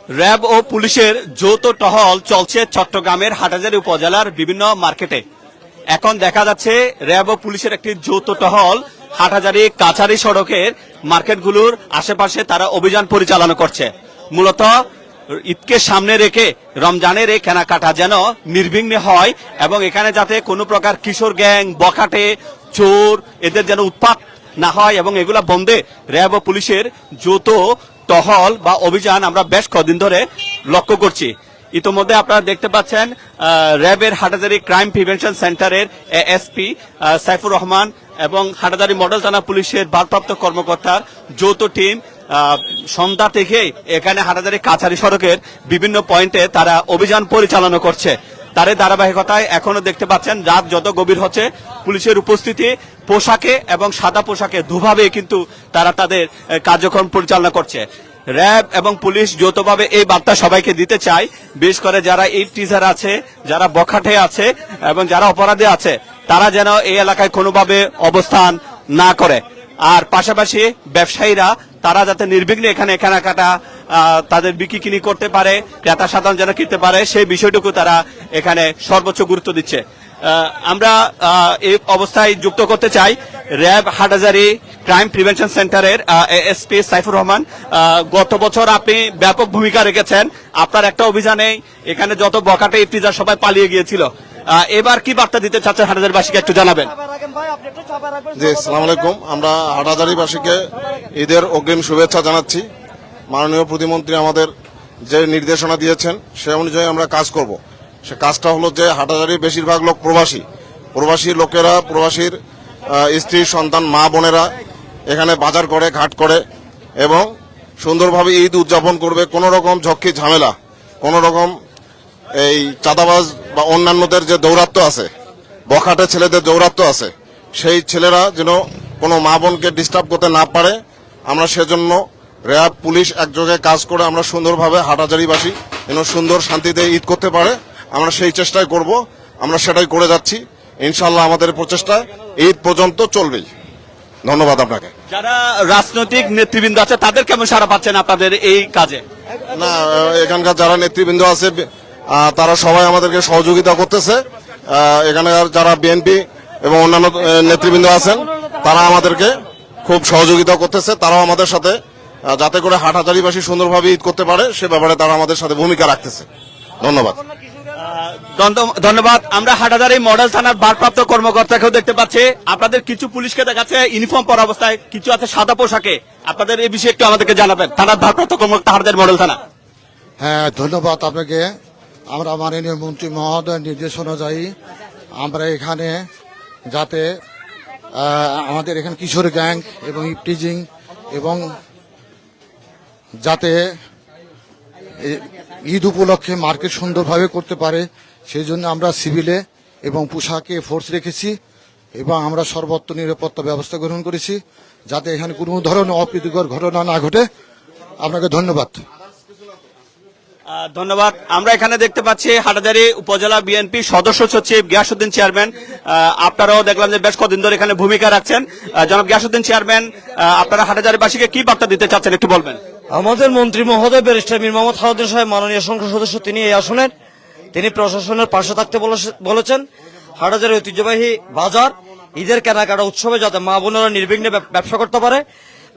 RAB ও পুলিশের যৌথ টহল চলছে চট্টগ্রামের হাটহাজারী উপজেলার বিভিন্ন মার্কেটে। এখন দেখা যাচ্ছে র্যাব ও পুলিশের একটি যৌথ টহল হাটহাজারী কাছারি সড়কের মার্কেটগুলোর আশেপাশে তারা অভিযান পরিচালনা করছে। মূলত ঈদকে সামনে রেখে রমজানের এই কেনাকাটা যেন নির্বিঘ্নে হয় এবং এখানে যাতে কোনো প্রকার কিশোর গ্যাং, বখাটে, চোর এদের যেন উৎপাত না হয় এবং এগুলা বন্ধে র্যাব ও পুলিশের যৌথ টহল বা অভিযান আমরা বেশ কদিন ধরে লক্ষ্য করছি। ইতোমধ্যে আপনারা দেখতে পাচ্ছেন র্যাবের হাটহাজারী ক্রাইম প্রিভেনশন সেন্টারের এএসপি সাইফুর রহমান এবং হাটহাজারী মডেল থানা পুলিশের ভারপ্রাপ্ত কর্মকর্তার যৌথ টিম সন্ধ্যা থেকে এখানে হাটহাজারী কাছারি সড়কের বিভিন্ন পয়েন্টে তারা অভিযান পরিচালনা করছে। তার ধারাবাহিকতায় এখনো দেখতে পাচ্ছেন রাত যত গভীর হচ্ছে পুলিশের উপস্থিতি পোশাকে এবং সাদা পোশাকে দুভাবে কিন্তু তারা তাদের কার্যক্রম পরিচালনা করছে। র্যাব এবং পুলিশ যৌথভাবে এই বার্তা সবাইকে দিতে চায়, বিশেষ করে যারা এই টিজার আছে, যারা বখাটে আছে এবং যারা অপরাধী আছে তারা যেন এই এলাকায় কোনোভাবে অবস্থান না করে। আর পাশাপাশি ব্যবসায়ীরা তারা যাতে নির্বিঘ্নে এখানে কেনাকাটা তাদের বিক্রি কিনি করতে পারে, ক্রেতা সাধারণ যেন কিনতে পারে সেই বিষয়টুকু তারা এখানে সর্বোচ্চ গুরুত্ব দিচ্ছে। আমরা এই অবস্থায় যুক্ত করতে চাই র্যাব হাটহাজারী ক্রাইম প্রিভেনশন সেন্টারের এএসপি সাইফুর রহমান। গত বছর আপনি ব্যাপক ভূমিকা রেখেছেন, আপনার একটা অভিযানে এখানে যত বখাটে ইফতিজার সবাই পালিয়ে গিয়েছিল। এবার কি বার্তা দিতে চাচ্ছেন হাটহাজারীবাসীকে একটু জানাবেন। জি, আসসালামু আলাইকুম। আমরা হাটহাজারীবাসীকে ঈদের অগ্রিম শুভেচ্ছা জানাচ্ছি। মাননীয় প্রতিমন্ত্রী আমাদের যে নির্দেশনা দিয়েছেন সে অনুযায়ী আমরা কাজ করব। সে কাজটা হলো যে হাটহাজারীর বেশিরভাগ লোক প্রবাসী লোকেরা, প্রবাসীর স্ত্রী সন্তান মা বোনেরা এখানে বাজার করে, ঘাট করে এবং সুন্দরভাবে ঈদ উদযাপন করবে। কোনো রকম ঝক্কি ঝামেলা, কোনো রকম এই চাঁদাবাজ বা অন্যান্যদের যে দৌরাত্ম্য আছে, বখাটে ছেলেদের দৌরাত্ম্য আছে, সেই ছেলেরা যেন কোনো মা বোনকে ডিস্টার্ব করতে না পারে, আমরা সেজন্য র্যাব পুলিশ একযোগে কাজ করে আমরা সুন্দরভাবে হাটহাজারীবাসী যেন সুন্দর শান্তিতে ঈদ করতে পারে আমরা সেই চেষ্টাই করব। আমরা সেটাই করে যাচ্ছি। ইনশাল্লাহ আমাদের প্রচেষ্টা ঈদ পর্যন্ত চলবেই। ধন্যবাদ আপনাকে। যারা রাজনৈতিক নেতৃবৃন্দ আছে তাদের কেমন সাড়া পাচ্ছেন আপনাদের এই কাজে? না, এখানকার যারা নেতৃবৃন্দ আছে তারা সবাই আমাদেরকে সহযোগিতা করতেছে। এখানকার যারা বিএনপি এবং অন্যান্য নেতৃবৃন্দ আছেন তারা আমাদেরকে খুব সহযোগিতা করতেছে। তারাও আমাদের সাথে যাতে করে হাটহাজারীবাসী সুন্দরভাবে ঈদ করতে পারে সে ব্যাপারে তারা আমাদের সাথে ভূমিকা রাখতেছে। ধন্যবাদ। ধন্যবাদ। আমরা হাটহাজারী মডেল থানার ভারপ্রাপ্ত কর্মকর্তাকেও দেখতে পাচ্ছি। আপনাদের কিছু পুলিশকে দেখাচ্ছে ইউনিফর্ম পরা অবস্থায়, কিছু আছে সাদা পোশাকে। আপনাদের এই বিষয়ে একটু আমাদেরকে জানাবেন। থানার ভারপ্রাপ্ত কর্মকর্তা হাটহাজারী মডেল থানা। হ্যাঁ, ধন্যবাদ আপনাকে। আমরা মাননীয় মন্ত্রী মহোদয়ের নির্দেশ অনুযায়ী আমরা এখানে যাতে আমাদের এখানে কিশোর গ্যাং এবং ইফটিজিং এবং যাতে ঈদ উপলক্ষে মার্কেট সুন্দরভাবে করতে পারে সেই জন্য আমরা সিভিলে এবং পোশাকে ফোর্স রেখেছি এবং আমরা সর্বত্র নিরাপত্তা ব্যবস্থা গ্রহণ করেছি যাতে এখানে কোনো ধরনের অপ্রীতিকর ঘটনা না ঘটে। আপনাকে ধন্যবাদ। ধন্যবাদ। আমরা এখানে দেখতে পাচ্ছি হাটহাজারী উপজেলা বিএনপি সদস্য সচিব গিয়াসউদ্দিন চেয়ারম্যান। আপনারাও দেখলাম যে বেশ কদিন ধরে এখানে ভূমিকা রাখছেন। জনাব গিয়াসউদ্দিন চেয়ারম্যান, আপনারা হাটহাজারীবাসীকে কি বার্তা দিতে চাচ্ছেন একটু বলবেন। আমাদের মন্ত্রী মহোদয় ব্যারিস্টার মীর মোহাম্মদ হাউদ্দিন সাহেব মাননীয় সংসদ সদস্য, তিনি এই আসনের, তিনি প্রশাসনের পাশে থাকতে বলেছেন। হাটহাজারী ঐতিহ্যবাহী বাজার ঈদের কেনাকাটা উৎসবে যাতে মা বোনেরা নির্বিঘ্নে ব্যবসা করতে পারে,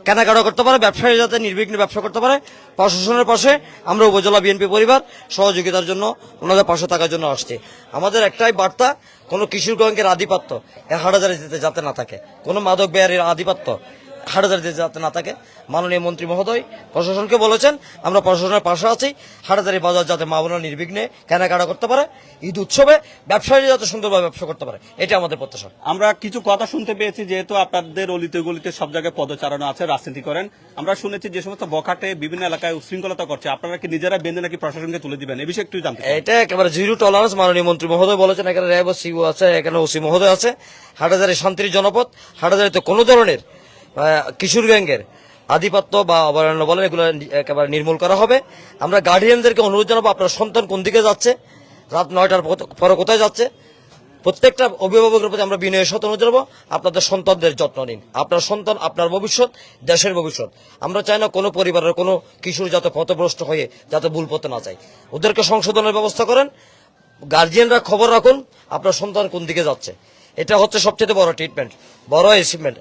কেনাকাটা করতে পারে, ব্যবসায়ী যাতে নির্বিঘ্নে ব্যবসা করতে পারে, প্রশাসনের পাশে আমরা উপজেলা বিএনপি পরিবার সহযোগিতার জন্য ওনাদের পাশে থাকার জন্য আসছি। আমাদের একটাই বার্তা, কোনো কিশোর গ্যাংয়ের আধিপত্য হাটহাজারীতে যাতে না থাকে, কোনো মাদক বেয়ারির আধিপত্য হাটহাজারীতে যাতে না থাকে। মাননীয় মন্ত্রী মহোদয় প্রশাসনকে বলেছেন, আমরা প্রশাসনের পাশে আছি। হাটহাজারী বাজার যাতে মা বোনেরা নির্বিঘ্নে কেনাকাটা করতে পারে, ঈদ উৎসবে ব্যবসায়ী যাতে সুন্দরভাবে ব্যবসা করতে পারে, এটা আমাদের প্রত্যাশা। আমরা কিছু কথা শুনতে পেয়েছি, যেহেতু আপনাদের অলিতে গলিতে সব জায়গায় পদচারণা আছে, রাজনীতি করেন, আমরা শুনেছি যে সমস্ত বখাটে বিভিন্ন এলাকায় উশৃঙ্খলতা করছে, আপনারা কি নিজেরা বেঁধে নাকি প্রশাসনকে তুলে দিবেন, এই বিষয়ে একটু জানতে চাই। এটা একেবারে জিরো টলারেন্স মাননীয় মন্ত্রী মহোদয় বলেছেন। এখানে র্যাব ও সিও আছে, এখানে ওসি মহোদয় আছে। হাটহাজারী শান্তির জনপদ, হাটহাজারীতে কোনো ধরনের কিশোর গ্যাংয়ের আধিপত্য বা অবহেলনা বলেন এগুলো একেবারে নির্মূল করা হবে। আমরা গার্ডিয়ানদেরকে অনুরোধ জানাবো, আপনার সন্তান কোন দিকে যাচ্ছে, রাত 9টার পরে কোথায় যাচ্ছে, প্রত্যেকটা অভিভাবকের প্রতি আমরা বিনয়ের সাথে অনুরোধ জানাবো, আপনাদের সন্তানদের যত্ন নিন। আপনার সন্তান আপনার ভবিষ্যৎ, দেশের ভবিষ্যৎ। আমরা চাই না কোনো পরিবারের কোনো কিশোর যাতে পথভ্রষ্ট হয়ে যাতে ভুল পথে না যায়। ওদেরকে সংশোধনের ব্যবস্থা করেন। গার্জিয়ানরা খবর রাখুন আপনার সন্তান কোন দিকে যাচ্ছে। এটা হচ্ছে সবচেয়ে বড় ট্রিটমেন্ট, বড় অ্যাচিভমেন্ট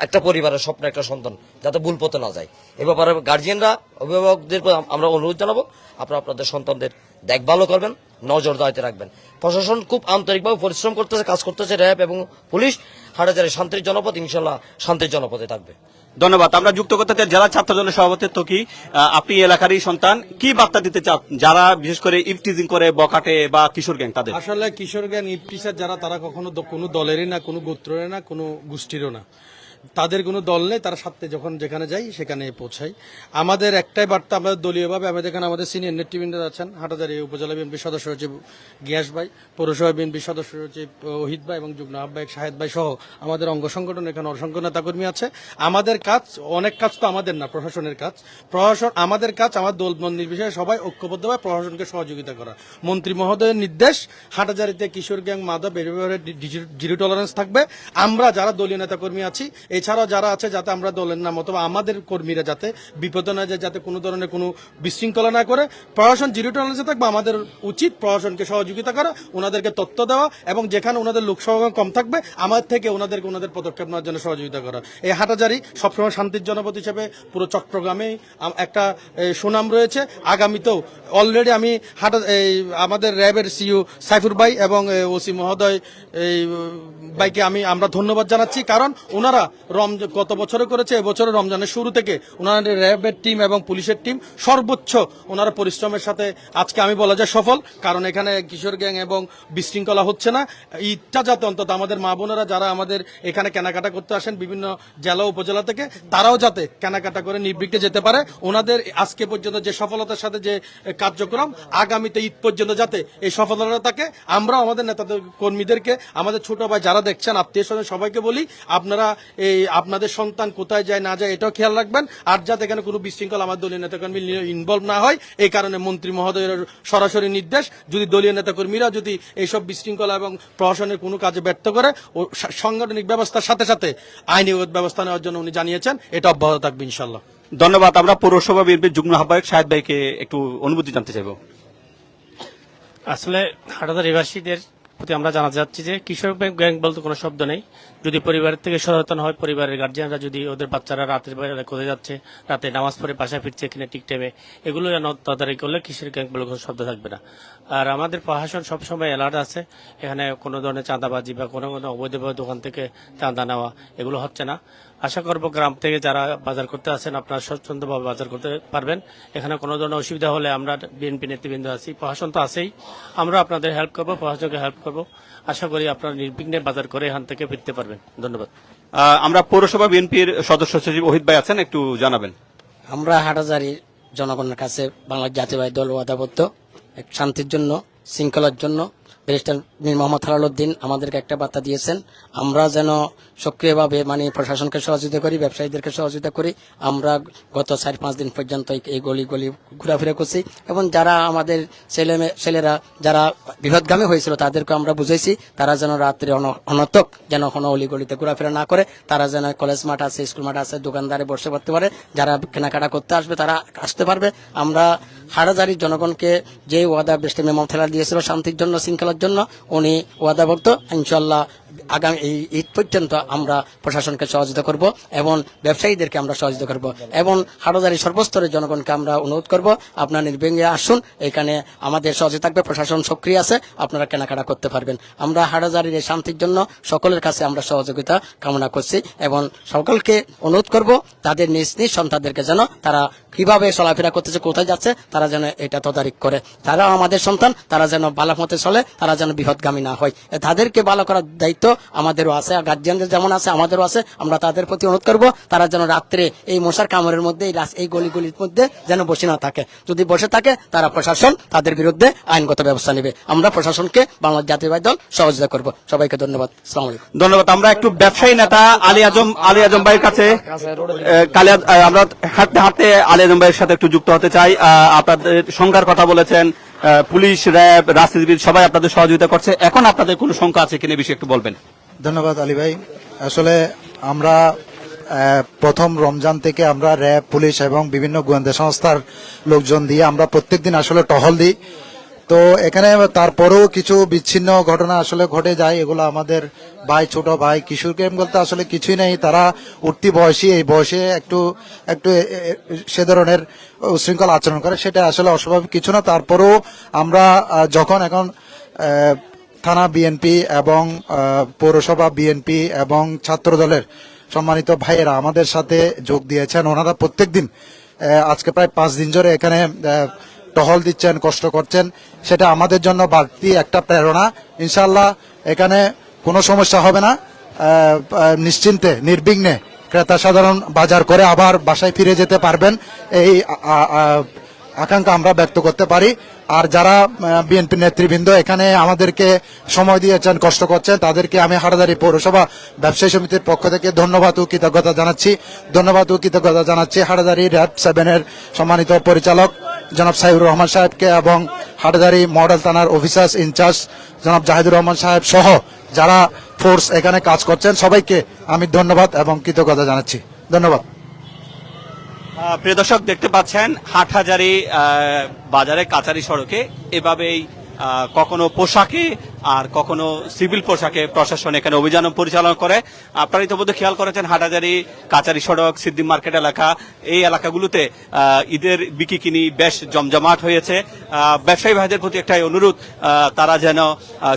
একটা পরিবারের স্বপ্ন, একটা সন্তান যাতে ভুল পথে না যায়। এ ব্যাপারে গার্জিয়ানরা, অভিভাবকদের আমরা অনুরোধ জানাবো, আপনারা আপনাদের সন্তানদের দেখভালও করবেন, নজরদারিতে রাখবেন। প্রশাসন খুব আন্তরিকভাবে পরিশ্রম করতেছে, কাজ করতেছে, র্যাব এবং পুলিশ। হাটাজারি শান্তির জনপদ, ইনশাল্লাহ শান্তির জনপদে থাকবে। ধন্যবাদ। আমরা যুক্ত করতে চাই জেলা ছাত্র দলের সভাপতি কি আপনি এলাকারই সন্তান, কি বার্তা দিতে চান যারা বিশেষ করে ইফটিজিং করে বকাটে বা কিশোর গ্যাং তাদের? আসলে কিশোর গ্যাং ইফটিজার যারা, তারা কখনো কোনো দলেরই না, কোনো গোত্রের না, কোনো গোষ্ঠীরও না। তাদের কোনো দল নেই, তারা সাথে যখন যেখানে যাই সেখানে পৌঁছাই। আমাদের একটাই বার্তা, আমাদের দলীয়ভাবে আমাদের এখানে আমাদের সিনিয়র নেতৃবৃন্দ আছেন, হাটাজারি উপজেলা বিএনপি সদস্য সচিব গিয়াস ভাই, পৌরসভা বিএনপি সদস্য সচিব ওহিদ ভাই এবং যুগ্ম আহ্বায়ক শাহেদ ভাই সহ আমাদের অঙ্গ সংগঠন এখানে অসংখ্য নেতাকর্মী আছে। আমাদের কাজ, অনেক কাজ তো আমাদের না, প্রশাসনের কাজ। প্রশাসন আমাদের কাজ, আমার দল নির্বিশেষে সবাই ঐক্যবদ্ধভাবে প্রশাসনকে সহযোগিতা করা। মন্ত্রী মহোদয়ের নির্দেশ, হাটাজারিতে কিশোর গ্যাং মাদক এর ব্যাপারে জিরো টলারেন্স থাকবে। আমরা যারা দলীয় নেতাকর্মী আছি, এছাড়াও যারা আছে, যাতে আমরা দলের নাম অথবা আমাদের কর্মীরা যাতে বিপদে না যায়, যাতে কোনো ধরনের কোনো বিশৃঙ্খলা না করে, প্রশাসন জিরো টলারেন্সে থাকবে। আমাদের উচিত প্রশাসনকে সহযোগিতা করা, ওনাদেরকে তথ্য দেওয়া এবং যেখানে ওনাদের লোক সমাগম কম থাকবে আমাদের থেকে ওনাদের পদক্ষেপ নেওয়ার জন্য সহযোগিতা করা। এই হাটাজারি সবসময় শান্তির জনপদ হিসেবে পুরো চট্টগ্রামে একটা সুনাম রয়েছে। আগামীতেও অলরেডি আমি আমাদের র্যাবের সিইও সাইফুর ভাই এবং ওসি মহোদয় এই ভাইকে আমরা ধন্যবাদ জানাচ্ছি, কারণ ওনারা গত বছরে করেছে, এবছরে রমজানের শুরু থেকে ওনাদের র্যাবের টিম এবং পুলিশের টিম সর্বোচ্চ ওনারা পরিশ্রমের সাথে আজকে আমি বলা যায় সফল। কারণ এখানে কিশোর গ্যাং এবং বিশৃঙ্খলা হচ্ছে না। ঈদটা যাতে অন্তত আমাদের মা বোনেরা যারা আমাদের এখানে কেনাকাটা করতে আসেন বিভিন্ন জেলা উপজেলা থেকে, তারাও যাতে কেনাকাটা করে নির্বিঘ্নে যেতে পারে। ওনাদের আজকে পর্যন্ত যে সফলতার সাথে যে কার্যক্রম, আগামীতে ঈদ পর্যন্ত যাতে এই সফলতা থাকে। আমরা আমাদের নেতাদের, কর্মীদেরকে, আমাদের ছোট ভাই যারা দেখছেন, আত্মীয় স্বজন সবাইকে বলি, আপনারা এই আপনাদের সন্তান কোথায় যায় না যায় এটাও খেয়াল রাখবেন। আর যাতে এখানে কোনো বিশৃঙ্খলা আমার দলীয় নেতাকর্মী ইনভলভ না হয়, এই কারণে মন্ত্রী মহোদয়ের সরাসরি নির্দেশ, যদি দলীয় নেতাকর্মীরা যদি এইসব বিশৃঙ্খলা এবং প্রশাসনের কোনো কাজে ব্যর্থ করে, ও সাংগঠনিক ব্যবস্থার সাথে সাথে আইনিগত ব্যবস্থা নেওয়ার জন্য উনি জানিয়েছেন, এটা অব্যাহত থাকবে ইনশাল্লাহ। ধন্যবাদ। আমরা পৌরসভা বিএনপির যুগ্ম আহ্বায়ক শাহেদ ভাইকে একটু অনুভূতি জানতে চাইব। আসলে হাটাজারিবাসীদের প্রতি আমরা জানাতে চাচ্ছি যে কিশোর গ্যাং বলতে কোনো শব্দ নেই। যদি পরিবারের থেকে সচেতন হয়, পরিবারের গার্জিয়ানরা যদি ওদের বাচ্চারা রাতের বেলা কোথায় যাচ্ছে, রাতে নামাজ পড়ে বাসায় ফিরছে কিনা ঠিক টাইমে, এগুলো যেন তদারকি করলে কিশোর গ্যাং বলে কোনো শব্দ থাকবে না। আর আমাদের প্রশাসন সবসময় অ্যালার্ট আছে, এখানে কোনো ধরনের চাঁদাবাজি বা কোনো অবৈধভাবে দোকান থেকে চাঁদা নেওয়া এগুলো হচ্ছে না। আশা করবো গ্রাম থেকে যারা বাজার করতে আসেন আপনারা স্বচ্ছন্দভাবে বাজার করতে পারবেন। এখানে কোনো ধরনের অসুবিধা হলে আমরা বিএনপি নেতৃবৃন্দ আছি, প্রশাসন তো আছেই, আমরা আপনাদের হেল্প করবো, প্রশাসনকে হেল্প করবো। আশা করি আপনারা নির্বিঘ্নে বাজার করে এখান থেকে ফিরতে পারবেন। ধন্যবাদ। আমরা পৌরসভা বিএনপির সদস্য সচিব ওহিদ ভাই আছেন, একটু জানাবেন। আমরা হাটাজারি জনগণের কাছে বাংলাদেশ জাতীয়বাদী দল ওয়াদাবদ্ধ, শান্তির জন্য, শৃঙ্খলার জন্য। ব্যারিস্টার মীর মোহাম্মদ হেলালুদ্দিন আমাদেরকে একটা বার্তা দিয়েছেন, আমরা যেন সক্রিয়ভাবে প্রশাসনকে সহযোগিতা করি, ব্যবসায়ীদেরকে সহযোগিতা করি। আমরা গত 4-5 দিন পর্যন্ত এই গলি ঘোরাফেরা করছি এবং যারা আমাদের ছেলেরা যারা বিপদগামী হয়েছিল তাদেরকে আমরা বুঝাইছি, তারা যেন রাত্রে অনর্থক যেন কোনো অলিগলিতে ঘোরাফেরা না করে, তারা যেন কলেজ মাঠ আছে, স্কুল মাঠ আছে, দোকানদারে বসে পড়তে পারে, যারা কেনাকাটা করতে আসবে তারা আসতে পারবে। আমরা হাটাজারির জনগণকে যে ওয়াদা ব্যারিস্টার মীর মোহাম্মদ হেলাল দিয়েছিল শান্তির জন্য, শৃঙ্খলার জন্য, উনি ওয়াদাবদ্ধ। ইনশাল্লাহ আগামী এই ঈদ পর্যন্ত আমরা প্রশাসনকে সহযোগিতা করব এবং ব্যবসায়ীদেরকে আমরা সহযোগিতা করব এবং হাটাজারি সর্বস্তরের জনগণকে আমরা অনুরোধ করব, আপনারা নির্বিঘ্নে আসুন, এখানে আমাদের সহযোগিতা থাকবে, প্রশাসন সক্রিয় আছে, আপনারা কেনাকাটা করতে পারবেন। আমরা হাটাজারির এই শান্তির জন্য সকলের কাছে আমরা সহযোগিতা কামনা করছি এবং সকলকে অনুরোধ করব তাদের নিজ নিজ সন্তানদেরকে যেন তারা কিভাবে চলাফেরা করতেছে, কোথায় যাচ্ছে, তারা যেন এটা তদারক করে। তারা আমাদের সন্তান, তারা যেন ভালো মতে চলে, তারা যেন বিপদগামী না হয়। তাদেরকে ভালো করার দায়িত্ব আমাদেরও আছে, গার্জিয়ানদের যেমন আছে আমাদেরও আছে। আমরা তাদের প্রতি অনুরোধ করব তারা যেন রাত্রে এই মশার কামড়ের মধ্যে, এই গলিগুলির মধ্যে যেন বসে না থাকে। যদি বসে থাকে তারা প্রশাসন তাদের বিরুদ্ধে আইনগত ব্যবস্থা নেবে। আমরা প্রশাসনকে বাংলাদেশ জাতীয়বাদী দল সহযোগিতা করব। সবাইকে ধন্যবাদ। আসসালামু আলাইকুম। ধন্যবাদ। আমরা একটু ব্যবসায়ী নেতা আলী আজম ভাইয়ের কাছে আমরা হাঁটতে হাঁটতে আলী আজম ভাইয়ের সাথে একটু যুক্ত হতে চাই। আপনাদের সংখ্যার কথা বলেছেন, পুলিশ, র্যাব, রাজনীতিবিদ সবাই আপনাদের সহযোগিতা করছে। এখন আপনাদের কোনো শঙ্কা আছে কিনা, বিষয়ে একটু বলবেন। ধন্যবাদ আলী ভাই। আসলে আমরা প্রথম রমজান থেকে আমরা র্যাব, পুলিশ এবং বিভিন্ন গোয়েন্দা সংস্থার লোকজন দিয়ে আমরা প্রত্যেকদিন আসলে টহল দিই। তো এখানে তারপরেও কিছু বিচ্ছিন্ন ঘটনা আসলে ঘটে যায়। এগুলো আমাদের ভাই, ছোট ভাই, কিশোর গেম বলতে আসলে কিছুই নেই। তারা উঠতি বয়সী, এই বয়সে একটু একটু সে ধরনের উশৃঙ্খল আচরণ করে, সেটা আসলে অস্বাভাবিক কিছু না। তারপরেও আমরা যখন এখন থানা বিএনপি এবং পৌরসভা বিএনপি এবং ছাত্র দলের সম্মানিত ভাইয়েরা আমাদের সাথে যোগ দিয়েছেন, ওনারা প্রত্যেকদিন আজকে প্রায় 5 দিন ধরে এখানে টহল দিচ্ছেন, কষ্ট করছেন, সেটা আমাদের জন্য বাড়তি একটা প্রেরণা। ইনশাআল্লাহ এখানে কোনো সমস্যা হবে না। নিশ্চিন্তে নির্বিঘ্নে ক্রেতা সাধারণ বাজার করে আবার বাসায় ফিরে যেতে পারবেন, এই আকাঙ্ক্ষা আমরা ব্যক্ত করতে পারি। আর যারা বিএনপি নেতৃবৃন্দ এখানে আমাদেরকে সময় দিয়েছেন, কষ্ট করছেন, তাদেরকে আমি হাটাজারি পৌরসভা ব্যবসায়ী সমিতির পক্ষ থেকে ধন্যবাদ ও কৃতজ্ঞতা জানাচ্ছি। হাটাজারি র্যাব 7-এর সম্মানিত পরিচালক জনাব সাইবুর রহমান সাহেবকে এবং হাটাজারি মডেল থানার অফিসার্স ইনচার্জ জনাব জাহিদুর রহমান সাহেব সহ যারা ফোর্স এখানে কাজ করছেন, সবাইকে আমি ধন্যবাদ এবং কৃতজ্ঞতা জানাচ্ছি। ধন্যবাদ। প্রিয় দর্শক, দেখতে পাচ্ছেন হাটহাজারী বাজারে কাচারি সড়কে এভাবেই কখনো পোশাকে আর কখনো সিভিল পোশাকে প্রশাসন এখানে অভিযান পরিচালনা করে। আপনারা ইতিমধ্যে খেয়াল করেছেন হাটহাজারী কাচারি সড়ক, সিদ্দিক মার্কেট এলাকা, এই এলাকাগুলোতে ঈদের বিকিকিনি বেশ জমজমাট হয়েছে। ব্যবসায়ী ভাইদের প্রতি একটাই অনুরোধ, তারা যেন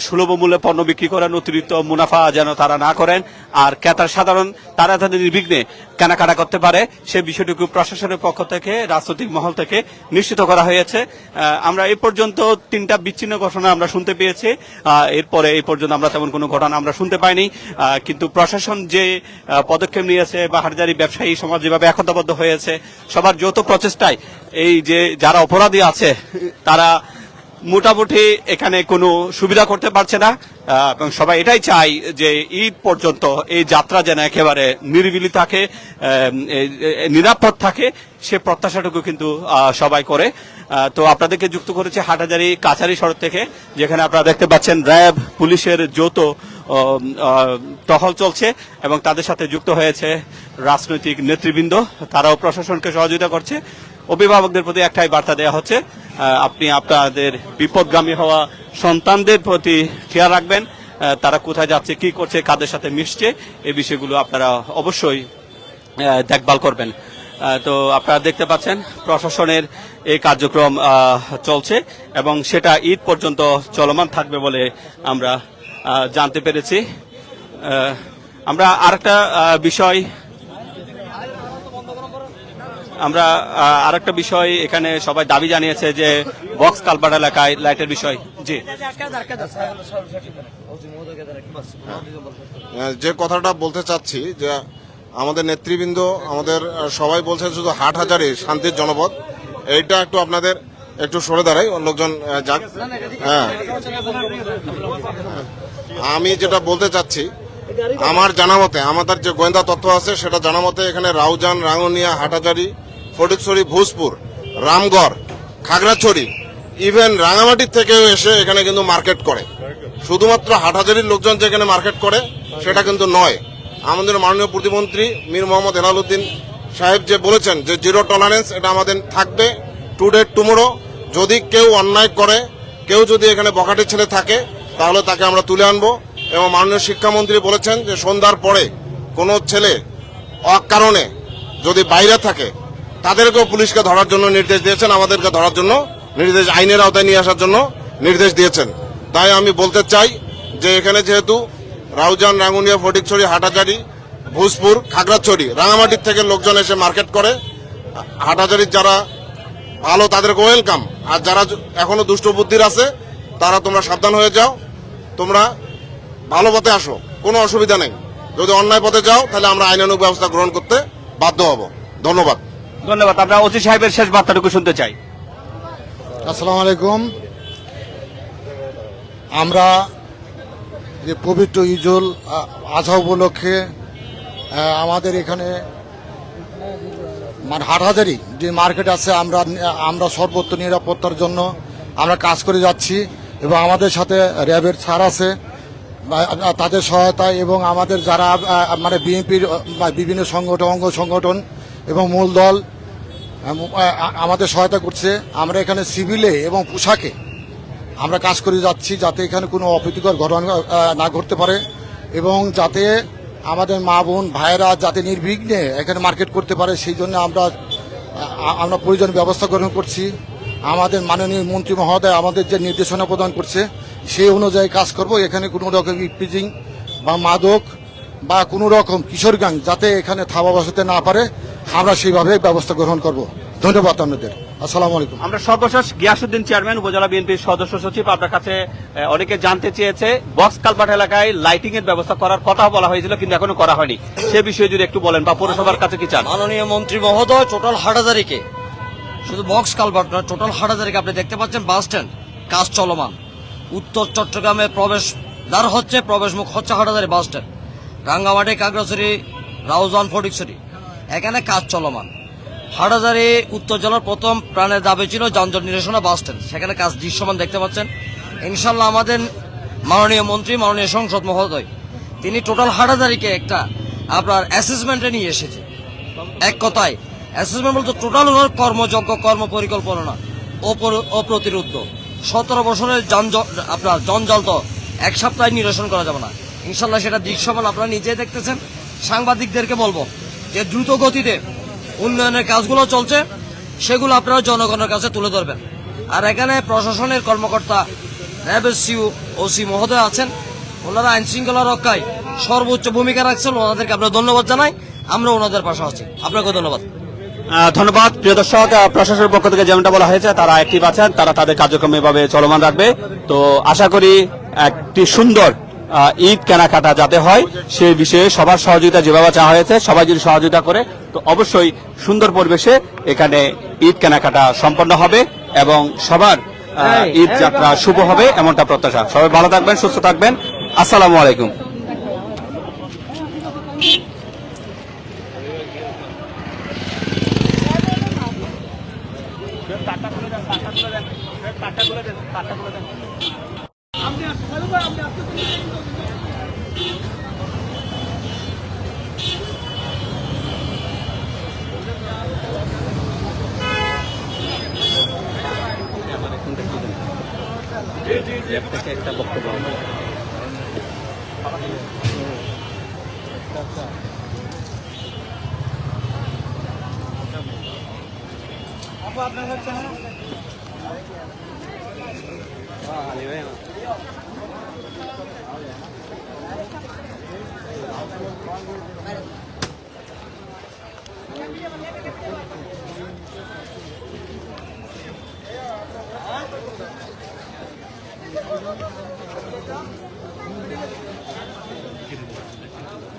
সুলভ মূল্যে পণ্য বিক্রি করেন, অতিরিক্ত মুনাফা যেন তারা না করেন, আর ক্রেতার সাধারণ তারা তাদের নির্বিঘ্নে কেনাকাটা করতে পারে সে বিষয়টুকু প্রশাসনের পক্ষ থেকে, রাজনৈতিক মহল থেকে নিশ্চিত করা হয়েছে। আমরা এই পর্যন্ত 3টা বিচ্ছিন্ন ঘটনা আমরা শুনতে পেয়েছি, এরপরে এই পর্যন্ত আমরা তেমন কোনো ঘটনা আমরা শুনতে পাইনি। কিন্তু প্রশাসন যে পদক্ষেপ নিয়েছে বা হাটহাজারী ব্যবসায়ী সমাজ যেভাবে একতাবদ্ধ হয়েছে, সবার যৌথ প্রচেষ্টায় এই যে যারা অপরাধী আছে তারা মোটামুটি এখানে কোনো সুবিধা করতে পারছে না, এবং সবাই এটাই চাই যে ঈদ পর্যন্ত এই যাত্রা যেন একেবারে নিরিবিলি থাকে, নিরাপদ থাকে, সে প্রত্যাশাটুকু কিন্তু সবাই করে। তো আপনাদেরকে যুক্ত করেছে হাটহাজারী কাছারি সড়ক থেকে, যেখানে আপনারা দেখতে পাচ্ছেন র্যাব, পুলিশের যৌথ টহল চলছে এবং তাদের সাথে যুক্ত হয়েছে রাজনৈতিক নেতৃবৃন্দ, তারাও প্রশাসনকে সহযোগিতা করছে। অভিভাবকদের প্রতি একটাই বার্তা দেওয়া হচ্ছে, আপনি আপনাদের বিপদগামী হওয়া সন্তানদের প্রতি খেয়াল রাখবেন, তারা কোথায় যাচ্ছে, কি করছে, কাদের সাথে মিশছে, এই বিষয়গুলো আপনারা অবশ্যই দেখভাল করবেন। তো আপনারা দেখতে পাচ্ছেন প্রশাসনের এই কার্যক্রম চলছে এবং সেটা ঈদ পর্যন্ত চলমান থাকবে বলে আমরা জানতে পেরেছি। আমরা আরেকটা বিষয় এখানে সবাই দাবি জানিয়েছে যে বক্স কালভার্ট এলাকায় লাইটের বিষয়। জি, যে কথাটা বলতে চাচ্ছি যে আমাদের নেতৃবৃন্দ, আমাদের সবাই বলছেন শুধু হাটহাজারী শান্তির জনপদ, এইটা একটু আপনাদের একটু সরে দাঁড়াই, লোকজন যাক। হ্যাঁ, আমি যেটা বলতে চাচ্ছি, আমার জানা মতে, আমাদের যে গোয়েন্দা তথ্য আছে সেটা জানা মতে এখানে রাউজান, রাঙ্গুনিয়া, হাটহাজারী, ফটিকছড়ি, ভোজপুর, রামগড়, খাগড়াছড়ি, ইভেন রাঙামাটির থেকেও এসে এখানে কিন্তু মার্কেট করে। শুধুমাত্র হাটহাজারীর লোকজন যে এখানে মার্কেট করে সেটা কিন্তু নয়। আমাদের মাননীয় প্রতিমন্ত্রী মীর মোহাম্মদ হেলালুদ্দিন সাহেব যে বলেছেন যে 0 টলারেন্স, এটা আমাদের থাকবে টুডে টুমোরো। যদি কেউ অন্যায় করে, কেউ যদি এখানে বখাটে ছেলে থাকে, তাহলে তাকে আমরা তুলে আনবো। এবং মাননীয় শিক্ষামন্ত্রী বলেছেন যে সন্ধ্যার পরে কোনো ছেলে অকারণে যদি বাইরে থাকে তাদেরকেও পুলিশকে ধরার জন্য নির্দেশ দিয়েছেন, আমাদেরকে ধরার জন্য নির্দেশ, আইনের আওতায় নিয়ে আসার জন্য নির্দেশ দিয়েছেন। তাই আমি বলতে চাই যে এখানে যেহেতু রাউজান, রাঙ্গুনিয়া, ফটিকছড়ি, হাটহাজারী, ভোজপুর, খাগড়াছড়ি, রাঙামাটির থেকে লোকজন এসে মার্কেট করে, হাটহাজারীর যারা ভালো তাদেরকে ওয়েলকাম, আর যারা এখনো দুষ্ট বুদ্ধির আছে তারা তোমরা সাবধান হয়ে যাও, তোমরা ভালো পথে আসো, কোনো অসুবিধা নেই। যদি অন্যায় পথে যাও তাহলে আমরা আইনানুগ ব্যবস্থা গ্রহণ করতে বাধ্য হব। ধন্যবাদ। আমরা ওসি সাহেবের শেষ বার্তাটুকু শুনতে চাই। আসসালামু আলাইকুম। আমরা যে পবিত্র ঈদুল আজহা উপলক্ষে আমাদের এখানে হাটহাজারী যে মার্কেট আছে, আমরা সর্বোচ্চ নিরাপত্তার জন্য আমরা কাজ করে যাচ্ছি এবং আমাদের সাথে র্যাবের ছাড় আছে তাদের সহায়তা এবং আমাদের যারা মানে বিএনপির বিভিন্ন অঙ্গ সংগঠন এবং মূল দল আমাদের সহায়তা করছে। আমরা এখানে সিভিলে এবং পোশাকে আমরা কাজ করে যাচ্ছি যাতে এখানে কোনো অপ্রীতিকর ঘটনা না ঘটতে পারে এবং যাতে আমাদের মা বোন ভাইয়েরা যাতে নির্বিঘ্নে এখানে মার্কেট করতে পারে সেই জন্য আমরা প্রয়োজনীয় ব্যবস্থা গ্রহণ করছি। আমাদের মাননীয় মন্ত্রী মহোদয় আমাদের যে নির্দেশনা প্রদান করছে সেই অনুযায়ী কাজ করব। এখানে কোনো রকম ইপটিজিং বা মাদক বা কোনো রকম কিশোর গ্যাং যাতে এখানে থাবা বসাতে না পারে আমরা সেইভাবে ব্যবস্থা গ্রহণ করব। ধন্যবাদ আপনাদের। আসসালামু আলাইকুম। আমরা সর্বশেষ গিয়াসউদ্দিন চেয়ারম্যান উপজেলা বিএনপির সদস্য সচিব আপনার কাছে অনেকে জানতে চেয়েছে বক্স কালভার্ট এলাকায় লাইটিং এর ব্যবস্থা করার কথা বলা হয়েছিল কিন্তু এখনো করা হয়নি, সে বিষয়ে যদি একটু বলেন বা পৌরসভার কাছে কি চান? মাননীয় মন্ত্রী মহোদয় টোটাল হাটাজারিকে শুধু বক্স কালভার্ট না টোটাল হাটাজারিকে আপনি দেখতে পাচ্ছেন বাস স্ট্যান্ড কাজ চলমান। উত্তর চট্টগ্রামে প্রবেশ দ্বার হচ্ছে, প্রবেশ মুখ হচ্ছে হাটাজারি বাস স্ট্যান্ড, রাঙ্গামাটি, কাগড়াছড়ি, রাউজান, ফটিকছড়ি, এখানে কাজ চলমান। হাটাজারি উত্তর জেলার প্রথম প্রাণের দাবি ছিল যানজট নিরসনে বাস স্ট্যান্ড, সেখানে কাজ দৃশ্যমান দেখতে পাচ্ছেন। ইনশাল্লাহ আমাদের মাননীয় মন্ত্রী মাননীয় সংসদ মহোদয় তিনি টোটাল হাটাজারিকে একটা আপনার অ্যাসেসমেন্টে নিয়ে এসেছে। এক কথায় অ্যাসেসমেন্ট বলতে টোটাল ওনার কর্মযজ্ঞ কর্ম পরিকল্পনা অপ্রতিরোধ 17 বছরের আপনার জঞ্জাল তো এক সপ্তাহে নিরসন করা যাবে না। ইনশাল্লাহ সেটা দৃশ্যমান আপনারা নিজেই দেখতেছেন। সাংবাদিকদেরকে বলবো যে দ্রুত গতিতে উন্নয়নের কাজগুলো চলছে সেগুলো আপনারা জনগণের কাছে তুলে ধরবেন। আর এখানে প্রশাসনের কর্মকর্তা র্যাবের সিইও ওসি মহোদয় আছেন, ওনারা আইন শৃঙ্খলা রক্ষায় সর্বোচ্চ ভূমিকা রাখছেন, ওনাদেরকে আমরা ধন্যবাদ জানাই। আমরা ওনাদের পাশে আছি। আপনাকে ধন্যবাদ। ধন্যবাদ। প্রিয় দর্শক, প্রশাসনের পক্ষ থেকে যেমনটা বলা হয়েছে তারা অ্যাক্টিভ আছেন, তারা তাদের কার্যক্রম এভাবে চলমান রাখবে। তো আশা করি একটি সুন্দর ঈদ কেনাকাটা যাতে হয় সেই বিষয়ে সবার সহযোগিতা যেভাবে চাওয়া হয়েছে, সবাই যদি সহযোগিতা করে তো অবশ্যই সুন্দর পরিবেশে এখানে ঈদ কেনাকাটা সম্পন্ন হবে এবং সবার ঈদ যাত্রা শুভ হবে এমনটা প্রত্যাশা। সবাই ভালো থাকবেন, সুস্থ থাকবেন। আসসালামু আলাইকুম। একটা বক্তব্য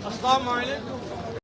আসসালামু আলাইকুম।